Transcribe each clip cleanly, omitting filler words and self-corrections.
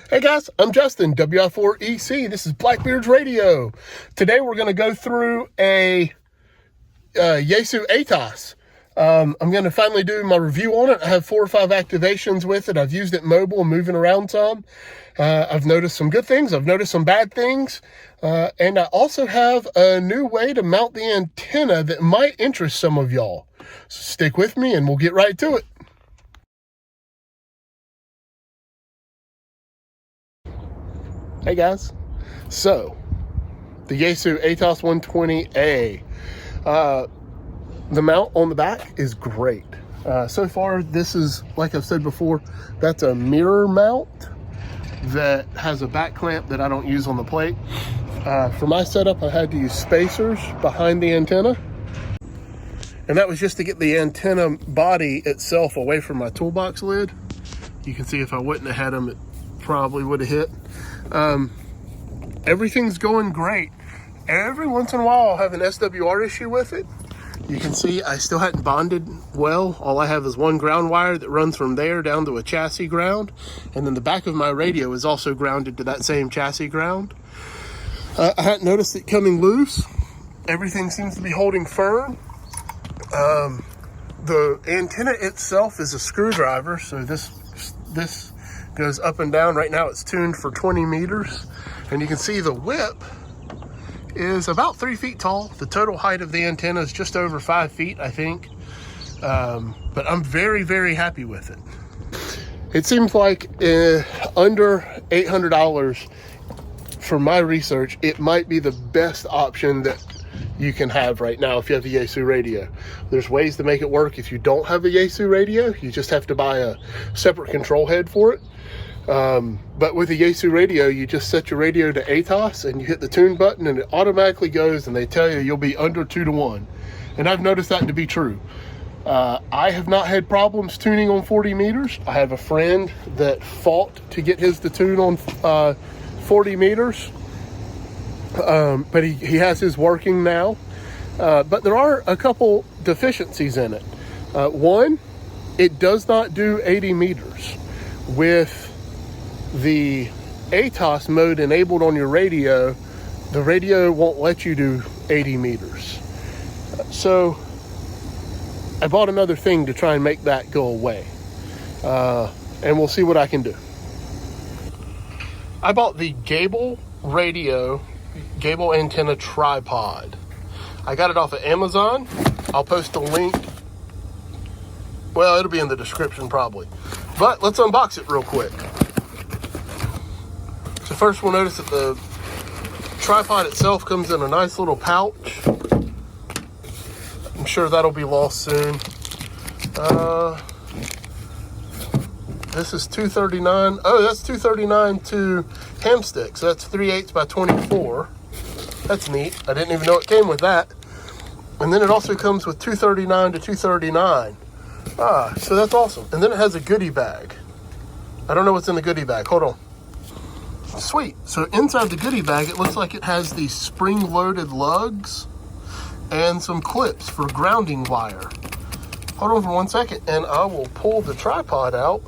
Hey guys, I'm Justin, WI4EC. This is Blackbeard's Radio. Today we're going to go through a Yaesu ATAS. I'm going to finally do my review on it. I have 4 or 5 activations with it. I've used it mobile and moving around some. I've noticed some good things. I've noticed some bad things. And I also have a new way to mount the antenna that might interest some of y'all. So stick with me and we'll get right to it. Hey guys, so the Yaesu ATAS 120A, the mount on the back is great. So far, this is, like I've said before, that's a mirror mount that has a back clamp that I don't use on the plate. For my setup, I had to use spacers behind the antenna, and that was just to get the antenna body itself away from my toolbox lid. You can see if I wouldn't have had them, it probably would have hit. Everything's going great. Every once in a while I'll have an SWR issue with it. You can see I still hadn't bonded well. All I have is one ground wire that runs from there down to a chassis ground, and then the back of my radio is also grounded to that same chassis ground. I hadn't noticed it coming loose. Everything seems to be holding firm. The antenna itself is a screwdriver, so this goes up and down. Right now it's tuned for 20 meters, and you can see the whip is about 3 feet tall. The total height of the antenna is just over 5 feet, I think. But I'm very, very happy with it. It seems like under $800 for my research, it might be the best option that you can have right now if you have the Yaesu radio. There's ways to make it work if you don't have a Yaesu radio. You just have to buy a separate control head for it. But with the Yaesu radio, you just set your radio to ATAS and you hit the tune button and it automatically goes, and they tell you you'll be under 2 to 1. And I've noticed that to be true. I have not had problems tuning on 40 meters. I have a friend that fought to get his to tune on 40 meters. But he has his working now. But there are a couple deficiencies in it. One, it does not do 80 meters. With the ATAS mode enabled on your radio, the radio won't let you do 80 meters. So I bought another thing to try and make that go away. And we'll see what I can do. I bought the Gable antenna tripod. I got it off of Amazon. I'll post a link. Well, it'll be in the description probably. But let's unbox it real quick. So first we'll notice that the tripod itself comes in a nice little pouch. I'm sure that'll be lost soon. This is $239. Oh, that's $239 to hamstick. So that's 3/8 by 24. That's neat. I didn't even know it came with that. And then it also comes with $239 to $239. So that's awesome. And then it has a goodie bag. I don't know what's in the goodie bag. Hold on. Sweet. So inside the goodie bag, it looks like it has these spring-loaded lugs and some clips for grounding wire. Hold on for 1 second, and I will pull the tripod out.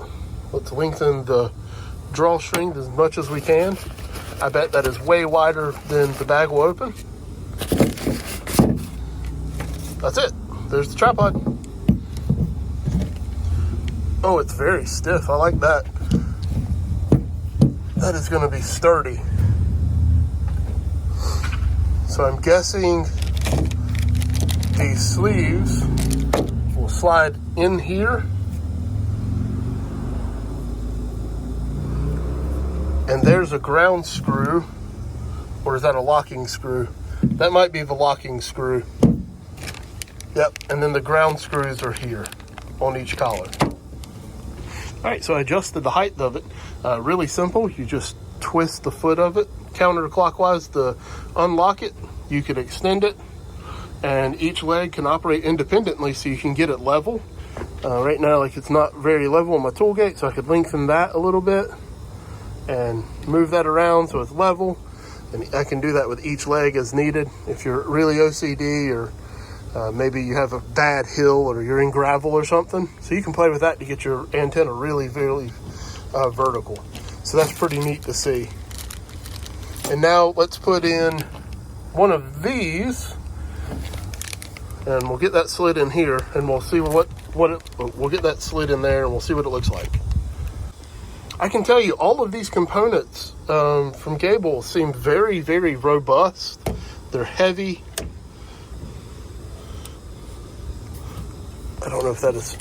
Let's lengthen the drawstring as much as we can. I bet that is way wider than the bag will open. That's it. There's the tripod. Oh, it's very stiff. I like that. That is going to be sturdy. So I'm guessing these sleeves will slide in here. And there's a ground screw. Or is that a locking screw? That might be the locking screw. Yep, and then the ground screws are here on each collar. All right, so I adjusted the height of it. Really simple. You just twist the foot of it counterclockwise to unlock it. You can extend it, and each leg can operate independently so you can get it level. Right now, like, it's not very level on my tool gate, so I could lengthen that a little bit and move that around so it's level. And I can do that with each leg as needed. If you're really OCD or maybe you have a bad hill or you're in gravel or something. So you can play with that to get your antenna really, really vertical. So that's pretty neat to see. And now let's put in one of these, and we'll get that slid in here, and we'll see we'll get that slid in there, and we'll see what it looks like. I can tell you all of these components from Gable seem very, very robust. They're heavy. I don't know if that is,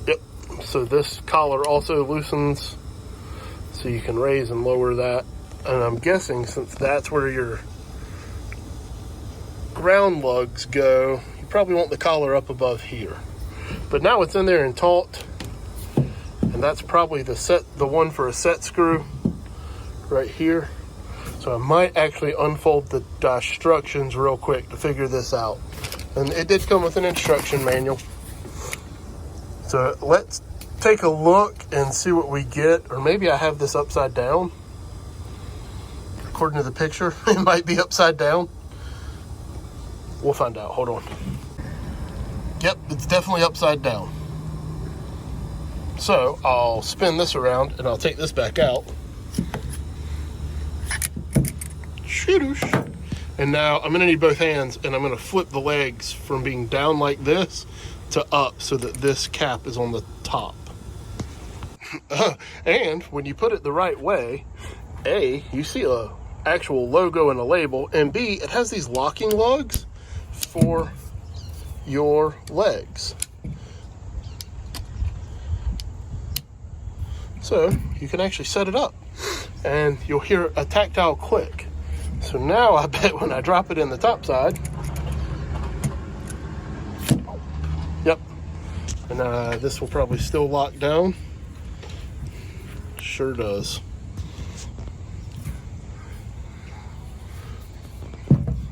yep. So this collar also loosens, so you can raise and lower that. And I'm guessing since that's where your ground lugs go, you probably want the collar up above here. But now it's in there and taut, and that's probably the one for a set screw right here. So I might actually unfold the instructions real quick to figure this out. And it did come with an instruction manual. So let's take a look and see what we get. Or maybe I have this upside down. According to the picture, it might be upside down. We'll find out. Hold on. Yep, it's definitely upside down. So I'll spin this around and I'll take this back out. Shoosh. And now I'm gonna need both hands, and I'm gonna flip the legs from being down like this to up so that this cap is on the top. And when you put it the right way, A, you see a actual logo and a label, and B, it has these locking lugs for your legs. So you can actually set it up and you'll hear a tactile click. So now I bet when I drop it in the top side, yep, and this will probably still lock down. Sure does.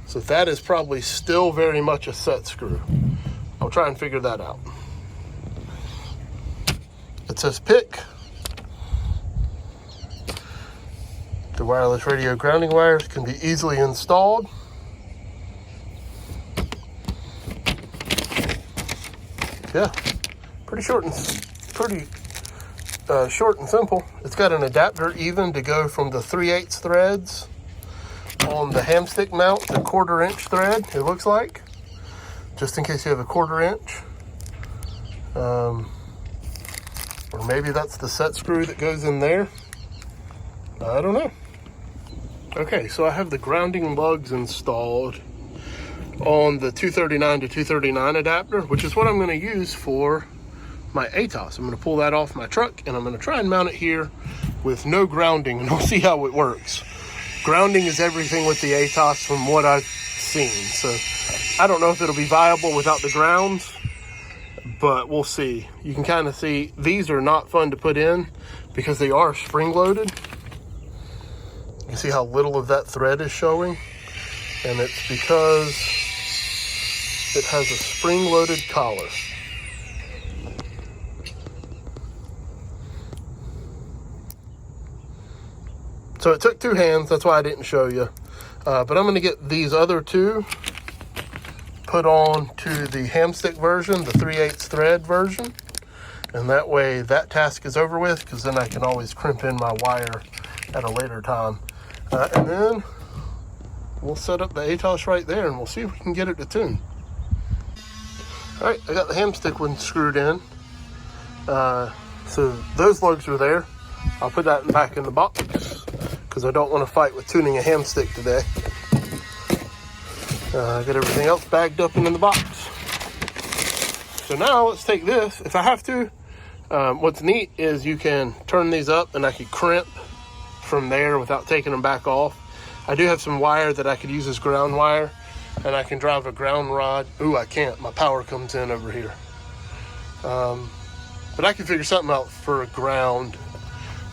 So that is probably still very much a set screw. I'll try and figure that out. It says pick. The wireless radio grounding wires can be easily installed. Yeah, pretty short and simple. It's got an adapter even to go from the 3/8 threads on the hamstick mount to 1/4 inch thread, it looks like, just in case you have a 1/4 inch. Or maybe that's the set screw that goes in there. I don't know. Okay, so I have the grounding lugs installed on the 239 to 239 adapter, which is what I'm going to use for my ATAS. I'm going to pull that off my truck, and I'm going to try and mount it here with no grounding, and we'll see how it works. Grounding is everything with the ATAS from what I've seen, so I don't know if it'll be viable without the grounds, but we'll see. You can kind of see these are not fun to put in because they are spring-loaded. You can see how little of that thread is showing, and it's because it has a spring-loaded collar. So it took 2 hands, that's why I didn't show you. But I'm gonna get these other 2 put on to the hamstick version, the 3/8 thread version. And that way that task is over with, because then I can always crimp in my wire at a later time. And then we'll set up the ATAS right there, and we'll see if we can get it to tune. All right, I got the hamstick one screwed in. So those lugs are there. I'll put that back in the box because I don't want to fight with tuning a hamstick today. I got everything else bagged up and in the box. So now let's take this. If I have to, what's neat is you can turn these up and I can crimp from there without taking them back off. I do have some wire that I could use as ground wire, and I can drive a ground rod. Ooh, I can't. My power comes in over here. But I can figure something out for a ground.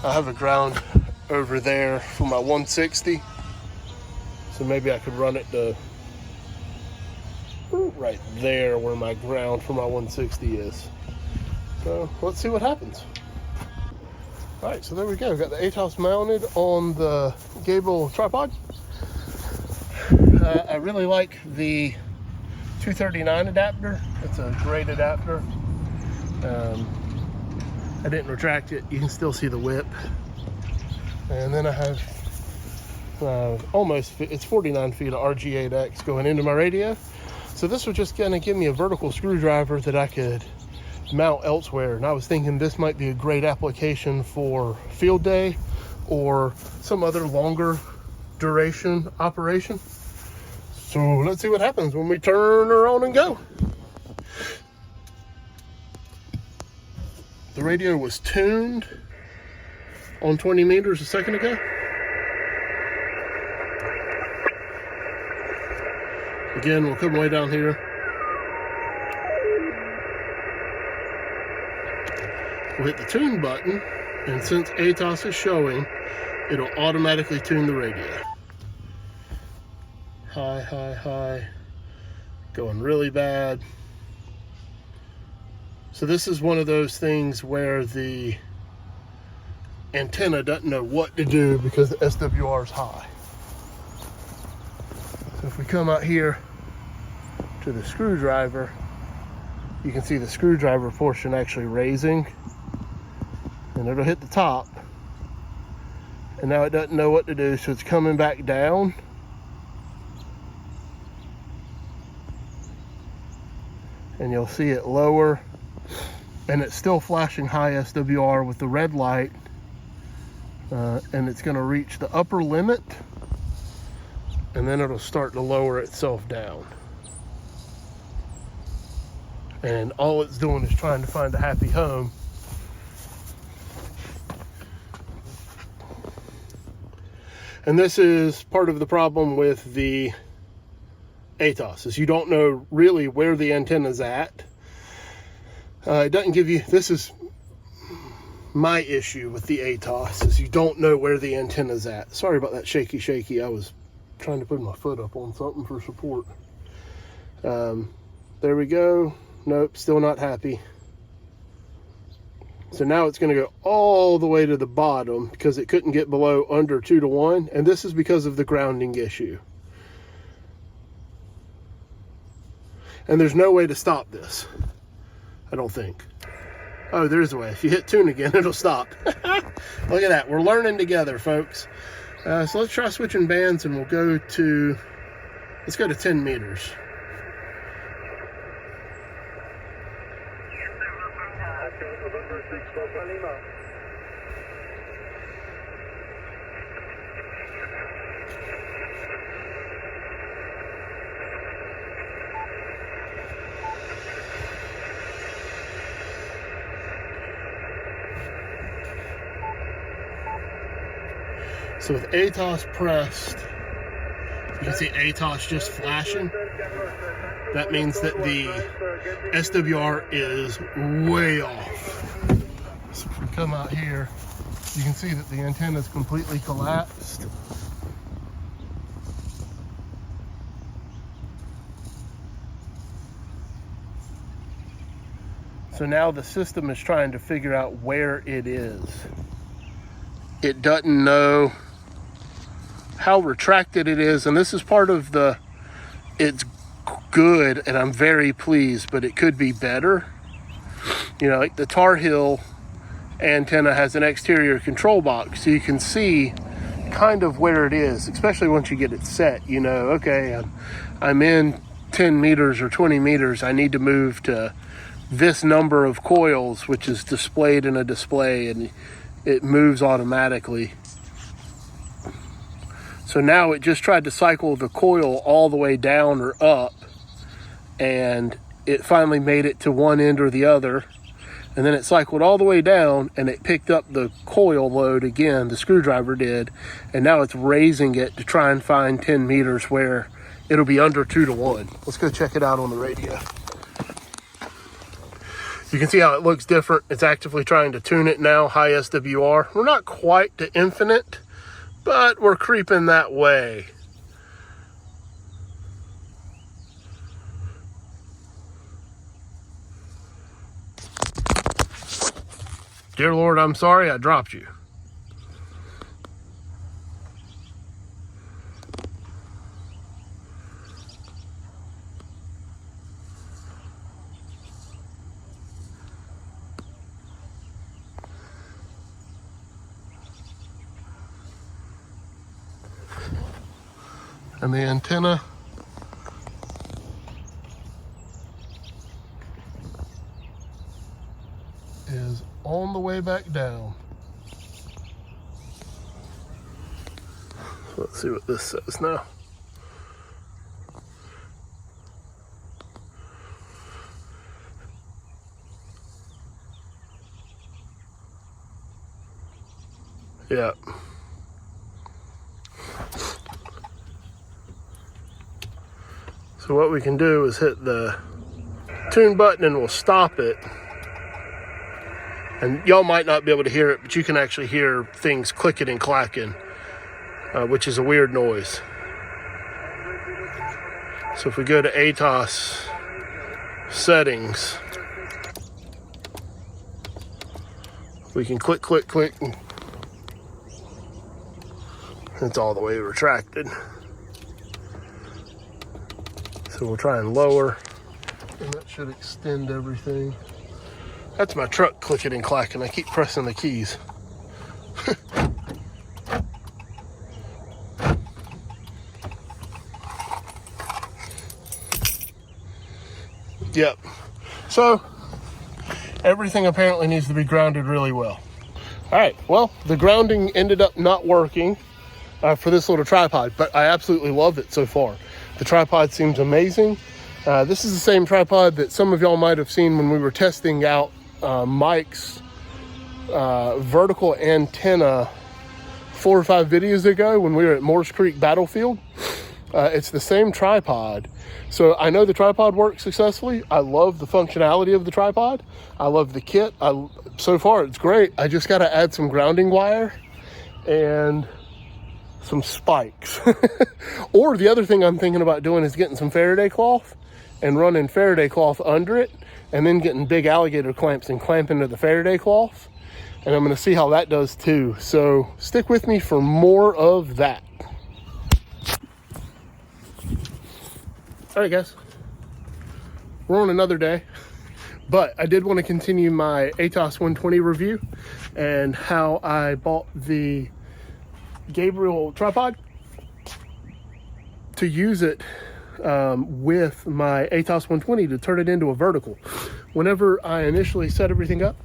I have a ground over there for my 160. So maybe I could run it to right there where my ground for my 160 is. So let's see what happens. All right, so there we go. We've got the ATAS mounted on the Gable tripod. I really like the 239 adapter. It's a great adapter. I didn't retract it. You can still see the whip. And then I have it's 49 feet of RG8X going into my radio. So this was just gonna give me a vertical screwdriver that I could mount elsewhere. And I was thinking this might be a great application for field day or some other longer duration operation. So let's see what happens when we turn her on and go. The radio was tuned on 20 meters a second ago. Again, we'll come way down here. We'll hit the tune button, and since ATAS is showing, it'll automatically tune the radio. High, high, high. Going really bad. So this is one of those things where the antenna doesn't know what to do because the SWR is high. So if we come out here to the screwdriver, you can see the screwdriver portion actually raising, and it'll hit the top, and now it doesn't know what to do, so it's coming back down. And you'll see it lower, and it's still flashing high SWR with the red light, and it's going to reach the upper limit, and then it'll start to lower itself down. And all it's doing is trying to find a happy home. And this is part of the problem with the ATAS, is you don't know really where the antenna's at. It doesn't give you, this is my issue with the ATAS, is you don't know where the antenna's at. Sorry about that shaky. I was trying to put my foot up on something for support. There we go. Nope, still not happy. So now it's going to go all the way to the bottom because it couldn't get below under 2 to 1, and this is because of the grounding issue. And there's no way to stop this, I don't think. Oh, there's a way. If you hit tune again, it'll stop. Look at that. We're learning together, folks. So let's try switching bands, and we'll go to, let's go to 10 meters. So with ATAS pressed, you can see ATAS just flashing. That means that the SWR is way off. So if we come out here, you can see that the antenna is completely collapsed. So now the system is trying to figure out where it is. It doesn't know how retracted it is, and this is part of the, it's good and I'm very pleased, but it could be better. You know, like the Tar Heel antenna has an exterior control box, so you can see kind of where it is, especially once you get it set. You know, okay, I'm in 10 meters or 20 meters, I need to move to this number of coils, which is displayed in a display, and it moves automatically. So now it just tried to cycle the coil all the way down or up, and it finally made it to one end or the other, and then it cycled all the way down, and it picked up the coil load again, the screwdriver did, and now it's raising it to try and find 10 meters where it'll be under 2 to 1. Let's go check it out on the radio. You can see how it looks different. It's actively trying to tune it now, high SWR. We're not quite to infinite, but we're creeping that way. Dear Lord, I'm sorry I dropped you. And the antenna is on the way back down. So let's see what this says now. Yeah. So what we can do is hit the tune button and we'll stop it. And y'all might not be able to hear it, but you can actually hear things clicking and clacking, which is a weird noise. So if we go to ATAS settings, we can click, click, click, and it's all the way retracted. So we'll try and lower, and that should extend everything. That's my truck clicking and clacking. I keep pressing the keys. Yep. So everything apparently needs to be grounded really well. All right, well, the grounding ended up not working for this little tripod, but I absolutely love it so far. The tripod seems amazing. This is the same tripod that some of y'all might have seen when we were testing out Mike's vertical antenna 4 or 5 videos ago when we were at Morse Creek Battlefield. It's the same tripod. So I know the tripod works successfully. I love the functionality of the tripod. I love the kit. So far it's great. I just got to add some grounding wire and some spikes. Or the other thing I'm thinking about doing is getting some Faraday cloth and running Faraday cloth under it, and then getting big alligator clamps and clamping to the Faraday cloth. And I'm going to see how that does too. So stick with me for more of that. All right, guys, we're on another day, but I did want to continue my ATAS 120 review and how I bought the Gable tripod to use it with my ATAS 120 to turn it into a vertical. Whenever I initially set everything up,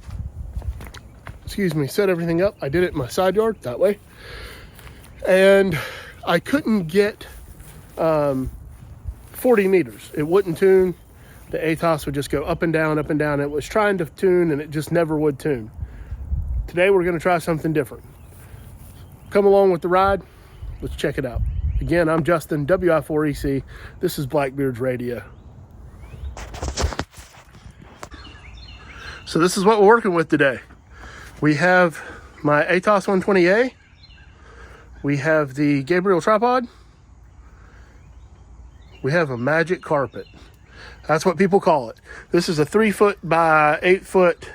I did it in my side yard that way, and I couldn't get 40 meters. It wouldn't tune. The ATAS would just go up and down, up and down. It was trying to tune and it just never would tune. Today we're going to try something different. Come along with the ride. Let's check it out. Again, I'm Justin, WI4EC. This is Blackbeard's Radio. So this is what we're working with today. We have my ATAS 120A. We have the Gable tripod. We have a magic carpet. That's what people call it. This is a 3 foot by 8 foot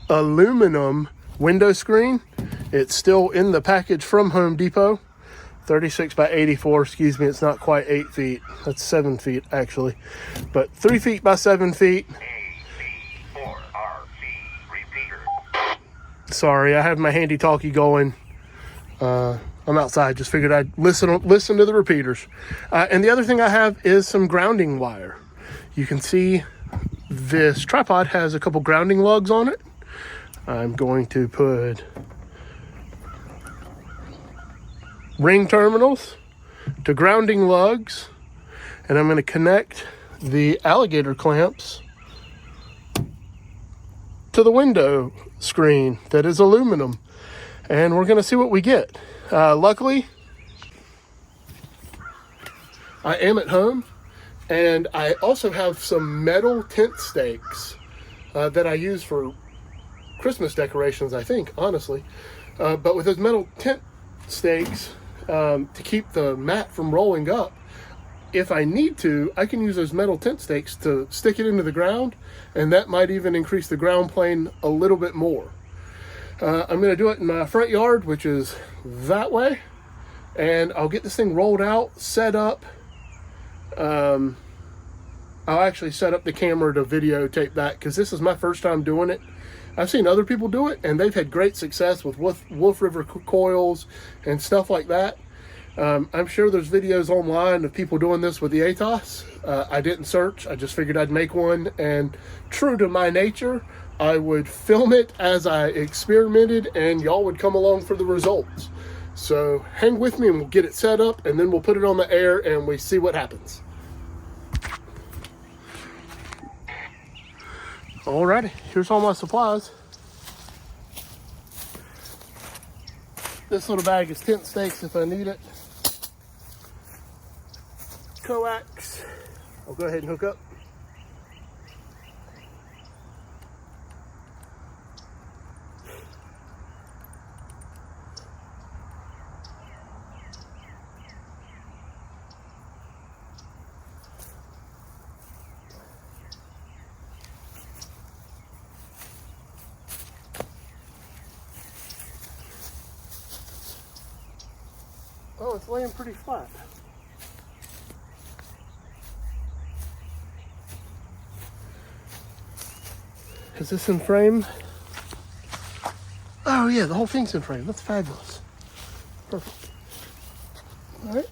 aluminum window screen. It's still in the package from Home Depot. 36 by 84, excuse me, it's not quite 8 feet. That's 7 feet actually. But 3 feet by 7 feet. Sorry, I have my handy talkie going. I'm outside, just figured I'd listen to the repeaters. And the other thing I have is some grounding wire. You can see this tripod has a couple grounding lugs on it. I'm going to put ring terminals to grounding lugs, and I'm going to connect the alligator clamps to the window screen that is aluminum, and we're going to see what we get. Luckily, I am at home, and I also have some metal tent stakes that I use for Christmas decorations, I think, honestly. But with those metal tent stakes, to keep the mat from rolling up, if I need to, I can use those metal tent stakes to stick it into the ground, and that might even increase the ground plane a little bit more. I'm going to do it in my front yard, which is that way, and I'll get this thing rolled out, set up. I'll actually set up the camera to videotape that, because this is my first time doing it. I've seen other people do it, and they've had great success with Wolf River coils and stuff like that. I'm sure there's videos online of people doing this with the ATAS. I didn't search. I just figured I'd make one, and true to my nature, I would film it as I experimented, and y'all would come along for the results. So hang with me and we'll get it set up, and then we'll put it on the air and we see what happens. Alrighty, here's all my supplies. This little bag is tent stakes if I need it. Coax. I'll go ahead and hook up. Oh, it's laying pretty flat. Is this in frame? Oh yeah, the whole thing's in frame. That's fabulous. Perfect. All right.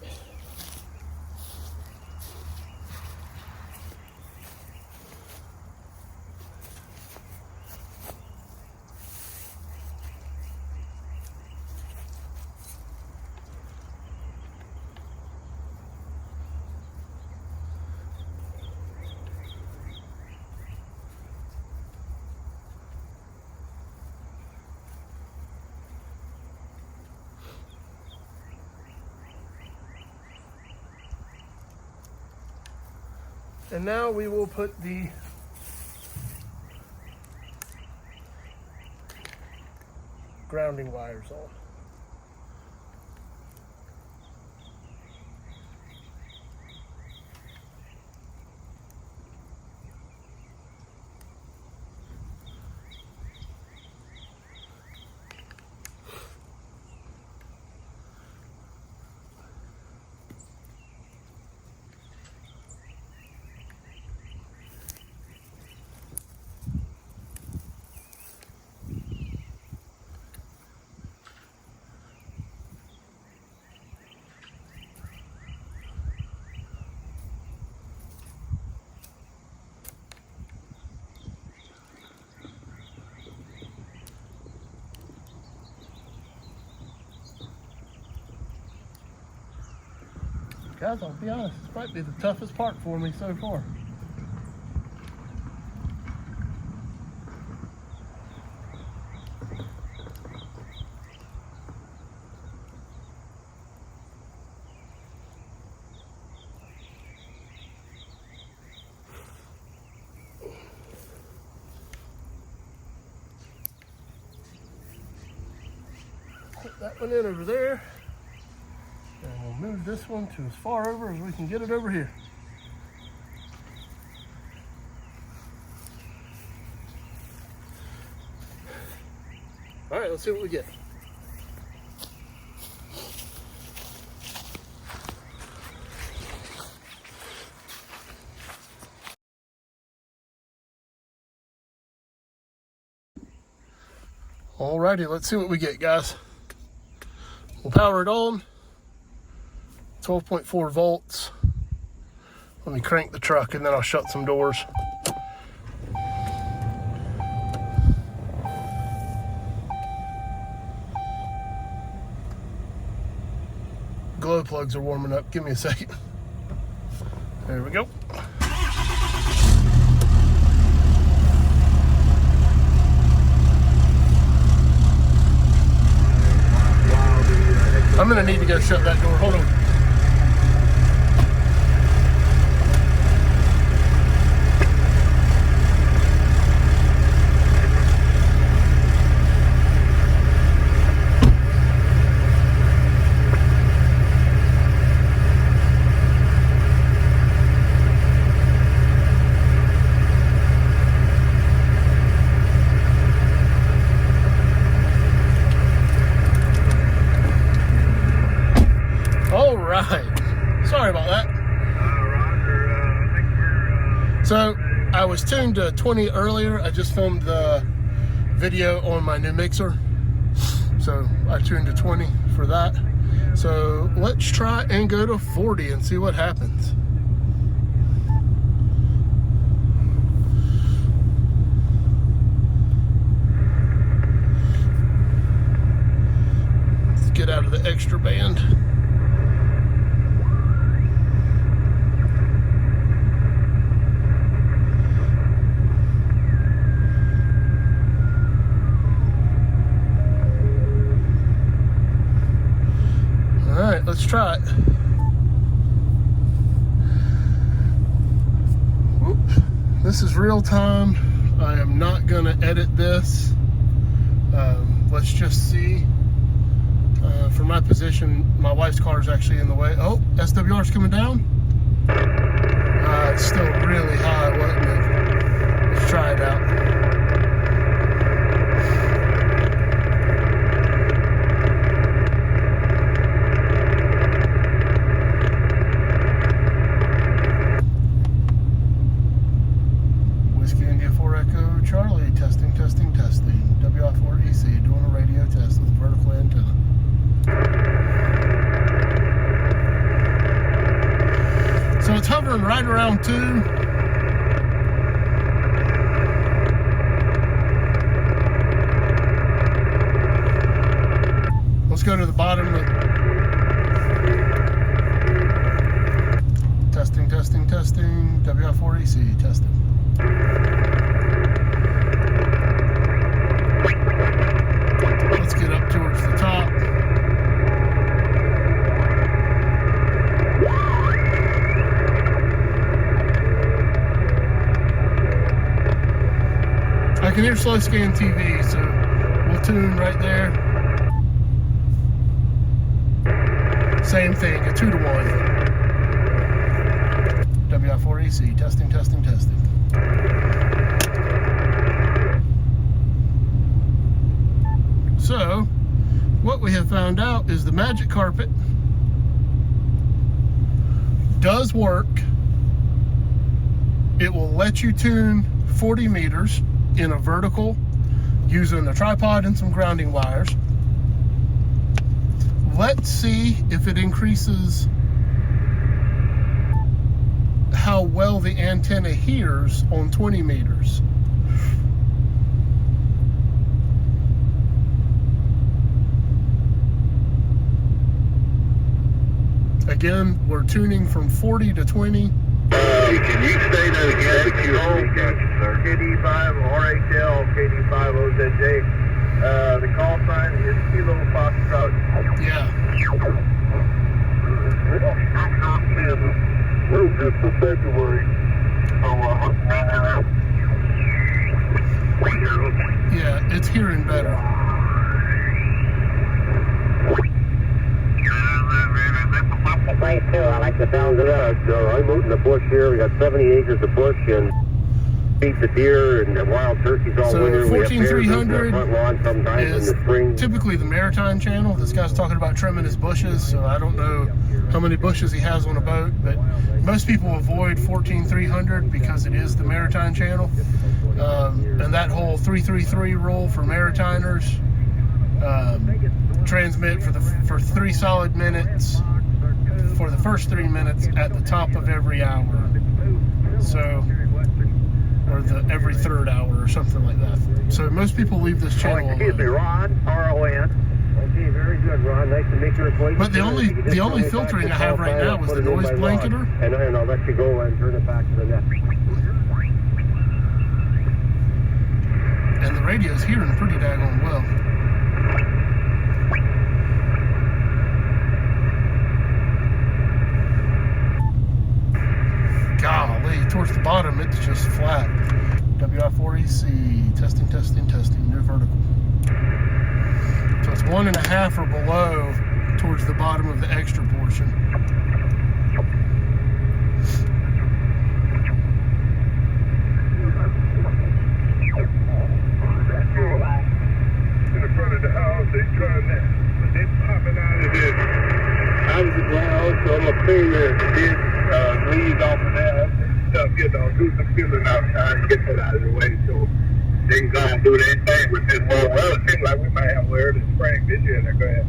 And now we will put the grounding wires on. Guys, I'll be honest, this might be the toughest part for me so far. Put that one in over there. And we'll move this one to as far over as we can get it over here. All right, let's see what we get. All righty, let's see what we get, guys. We'll power it on. 12.4 volts. Let me crank the truck and then I'll shut some doors. Glow plugs are warming up. Give me a second. There we go. I'm gonna need to go shut that door. Hold on. Sorry about that. So I was tuned to 20 earlier. I just filmed the video on my new mixer. So I tuned to 20 for that. So let's try and go to 40 and see what happens. Let's get out of the extra band. Alright, let's try it. Whoop. This is real time. I am not going to edit this. Let's just see. For my position, my wife's car is actually in the way. Oh, SWR's coming down. It's still really high, wasn't it? Let's try it out. Charlie, testing. WI4EC, doing a radio test with a vertical antenna. So it's hovering right around 2. Let's go to the bottom. Testing. WI4EC, testing. Let's get up towards the top. I can hear slow scan TV, so we'll tune right there. Same thing, a 2 to 1. WI4EC, testing. So, what we have found out is the magic carpet does work. It will let you tune 40 meters in a vertical using a tripod and some grounding wires. Let's see if it increases how well the antenna hears on 20 meters. Again, we're tuning from 40 to 20. Can you say that again? KD5 RHL, KD5 OZJ. The call sign is Kilo Foxtrot. Yeah. For February. Yeah, it's hearing better. I like the sound of that. I'm out in the bush here. We got 70 acres of bush and feed the deer and the wild turkeys all winter. 14300 is in the spring. Typically the maritime channel. This guy's talking about trimming his bushes, so I don't know how many bushes he has on a boat, but most people avoid 14300 because it is the maritime channel. And that whole 333 rule for maritimers, transmit for 3 solid minutes for the first 3 minutes at the top of every hour. So, or every third hour or something like that. So most people leave this channel alone. Ron, R-O-N. Okay, very good, Ron. Nice to make your acquaintance. But the only filtering I have right now is the noise blanketer. And I'll let you go and turn it back to the net. And the radio's hearing pretty daggone well. Golly, towards the bottom, it's just flat. WI4EC, testing, new vertical. So it's 1.5 or below towards the bottom of the extra portion. In the front of the house, they trying that, but they popping out of this. Out of the ground, so I'm gonna clean this leaves off of that stuff, do some filling outside and get that out of the way so they can go and do their thing with this. Well, it seems like we might have wear the spring this year. Now, go ahead.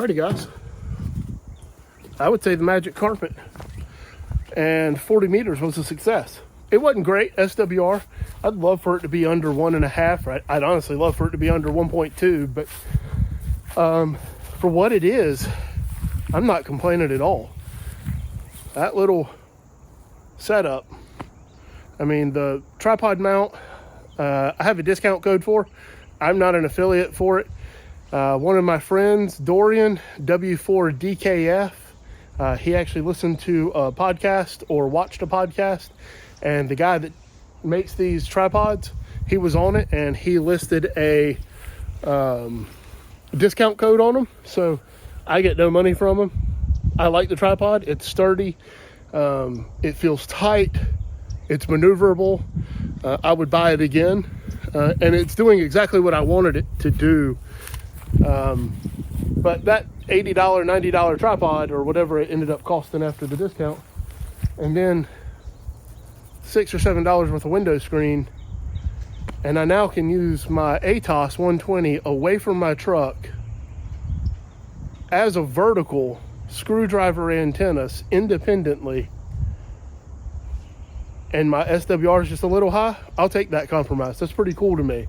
Alrighty, guys. I would say the magic carpet and 40 meters was a success. It wasn't great, SWR. I'd love for it to be under 1.5. Right? I'd honestly love for it to be under 1.2, but for what it is, I'm not complaining at all. That little setup, I mean, the tripod mount, I have a discount code for. I'm not an affiliate for it. One of my friends, Dorian, W4DKF, he actually listened to a podcast or watched a podcast, and the guy that makes these tripods, he was on it, and he listed a discount code on them, so I get no money from him. I like the tripod. It's sturdy. It feels tight. It's maneuverable. I would buy it again, and it's doing exactly what I wanted it to do. But that $80, $90 tripod or whatever it ended up costing after the discount, and then $6 or $7 worth of window screen, and I now can use my ATAS 120 away from my truck as a vertical screwdriver antennas independently, and my SWR is just a little high. I'll take that compromise. That's pretty cool to me.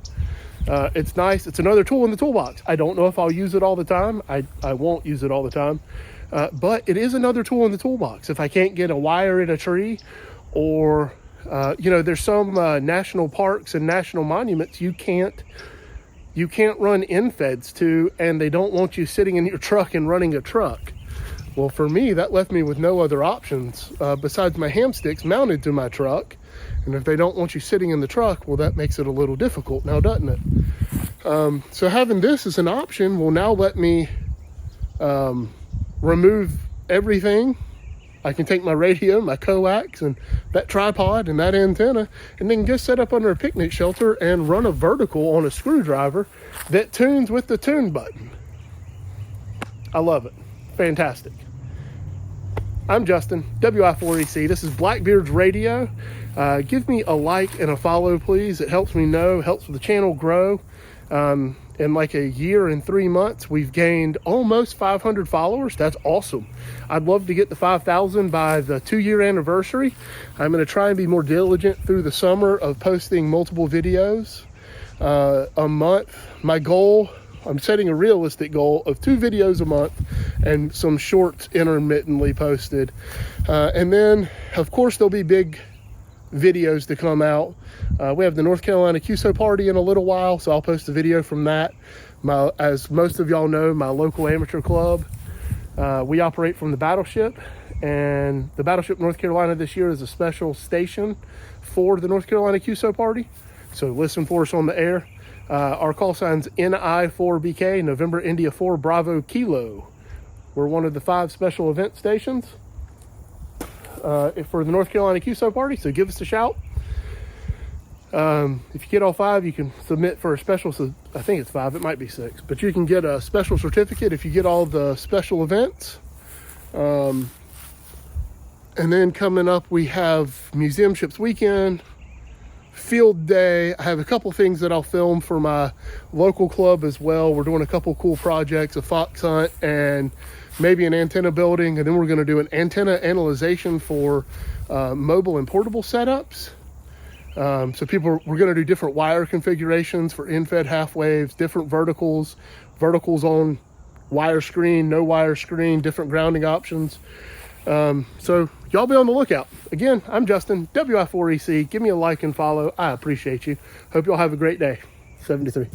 It's nice. It's another tool in the toolbox. I don't know if I'll use it all the time. I won't use it all the time, but it is another tool in the toolbox. If I can't get a wire in a tree, or there's some national parks and national monuments you can't run infeds to, and they don't want you sitting in your truck and running a truck. Well, for me, that left me with no other options besides my ham sticks mounted to my truck. And if they don't want you sitting in the truck, well, that makes it a little difficult now, doesn't it? So having this as an option will now let me remove everything. I can take my radio, my Coax, and that tripod and that antenna, and then just set up under a picnic shelter and run a vertical on a screwdriver that tunes with the tune button. I love it. Fantastic. I'm Justin, WI4EC. This is Blackbeard's Radio. Give me a like and a follow, please. It helps me know, helps the channel grow. In like a year and 3 months, we've gained almost 500 followers. That's awesome. I'd love to get the 5,000 by the 2-year anniversary. I'm going to try and be more diligent through the summer of posting multiple videos a month. My goal, I'm setting a realistic goal of 2 videos a month and some shorts intermittently posted. And then, of course, there'll be big videos to come out. We have the North Carolina QSO party in a little while, so I'll post a video from that. As most of y'all know, my local amateur club, we operate from the Battleship, and the Battleship North Carolina this year is a special station for the North Carolina QSO party, so listen for us on the air. Our call sign's NI4BK, November India 4 Bravo Kilo. We're one of the 5 special event stations for the North Carolina QSO party, so give us a shout. If you get all 5, you can submit for a special, I think it's 5, it might be 6, but you can get a special certificate if you get all the special events. And then coming up, we have Museum Ships Weekend, Field Day. I have a couple things that I'll film for my local club as well. We're doing a couple cool projects, a fox hunt and maybe an antenna building, and then we're going to do an antenna analyzation for mobile and portable setups. So we're going to do different wire configurations for in-fed half waves, different verticals on wire screen, no wire screen, different grounding options. So y'all be on the lookout. Again, I'm Justin, WI4EC. Give me a like and follow. I appreciate you. Hope y'all have a great day. 73.